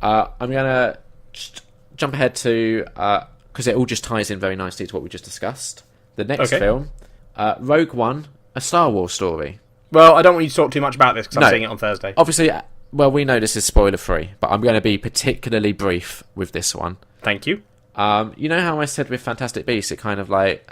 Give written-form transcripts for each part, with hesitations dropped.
I'm gonna jump ahead to because it all just ties in very nicely to what we just discussed. The next film, Rogue One, a Star Wars story. Well, I don't want you to talk too much about this because I'm seeing it on Thursday. Obviously, well, we know this is spoiler-free, but I'm going to be particularly brief with this one. Thank you. You know how I said with Fantastic Beasts, it kind of like...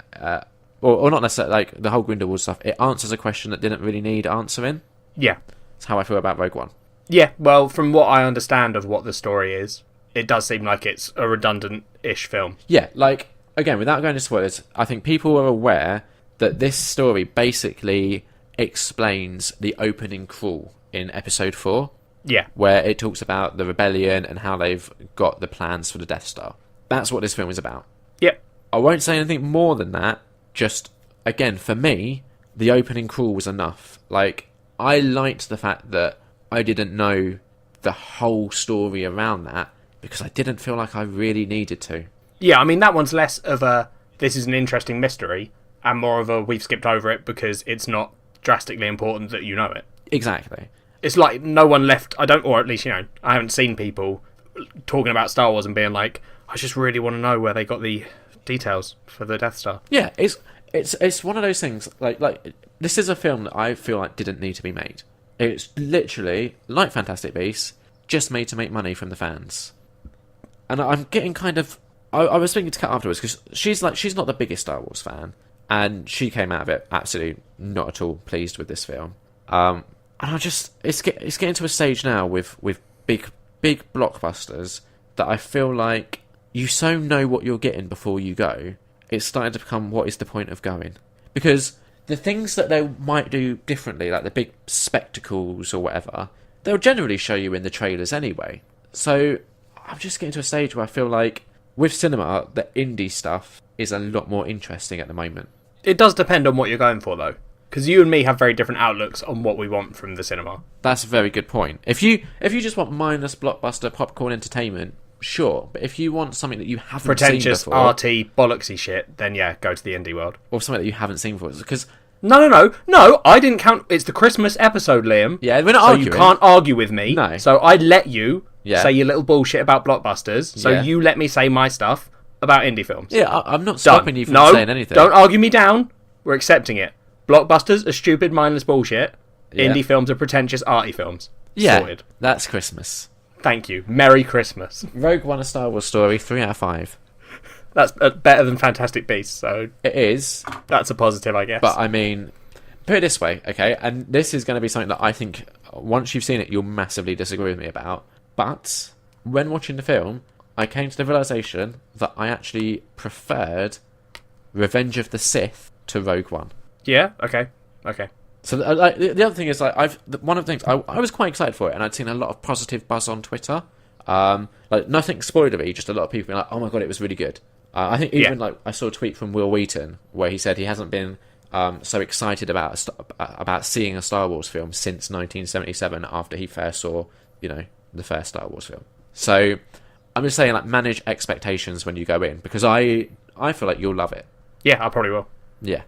or not necessarily, like, the whole Grindelwald stuff, it answers a question that didn't really need answering? Yeah. That's how I feel about Rogue One. Yeah, well, from what I understand of what the story is, it does seem like it's a redundant-ish film. Yeah, like, again, without going into spoilers, I think people are aware that this story basically explains the opening crawl in episode 4. Yeah. Where it talks about the rebellion and how they've got the plans for the Death Star. That's what this film is about. Yep. I won't say anything more than that. Just, again, for me, the opening crawl was enough. Like, I liked the fact that I didn't know the whole story around that because I didn't feel like I really needed to. Yeah, I mean, that one's less of a, this is an interesting mystery, and more of a, we've skipped over it because it's not drastically important that you know it. Exactly. It's like no one left, or at least, I haven't seen people talking about Star Wars and being like, I just really want to know where they got the details for the Death Star. Yeah, it's one of those things, like this is a film that I feel like didn't need to be made. It's literally, like Fantastic Beasts, just made to make money from the fans. And I'm getting kind of... I was speaking to Kat afterwards, because she's not the biggest Star Wars fan, and she came out of it absolutely not at all pleased with this film. And I just... It's getting to a stage now with big blockbusters that I feel like you so know what you're getting before you go, it's starting to become, what is the point of going? Because the things that they might do differently, like the big spectacles or whatever, they'll generally show you in the trailers anyway. So I'm just getting to a stage where I feel like with cinema, the indie stuff is a lot more interesting at the moment. It does depend on what you're going for, though. Because you and me have very different outlooks on what we want from the cinema. That's a very good point. If you just want mindless blockbuster popcorn entertainment, sure. But if you want something that you haven't pretentious, seen before... arty, bollocksy shit, then yeah, go to the indie world. Or something that you haven't seen before. Because... No, I didn't count... It's the Christmas episode, Liam. Yeah, we're not arguing. So you can't argue with me. No. So I let you say your little bullshit about blockbusters. So you let me say my stuff about indie films. Yeah, I'm not stopping you from saying anything. Don't argue me down. We're accepting it. Blockbusters are stupid, mindless bullshit. Yeah. Indie films are pretentious, arty films. Yeah, sorted. That's Christmas. Thank you. Merry Christmas. Rogue One, a Star Wars story, 3 out of 5. That's better than Fantastic Beasts, so... It is. That's a positive, I guess. But, I mean, put it this way, okay? And this is going to be something that I think, once you've seen it, you'll massively disagree with me about. But, when watching the film, I came to the realisation that I actually preferred Revenge of the Sith to Rogue One. Yeah? Okay. So the other thing is, like, one of the things I was quite excited for it, and I'd seen a lot of positive buzz on Twitter. Like nothing spoilery, just a lot of people being like, "Oh my god, it was really good." I think even like I saw a tweet from Will Wheaton where he said he hasn't been so excited about seeing a Star Wars film since 1977 after he first saw the first Star Wars film. So I'm just saying, like, manage expectations when you go in, because I feel like you'll love it. Yeah, I probably will. Yeah.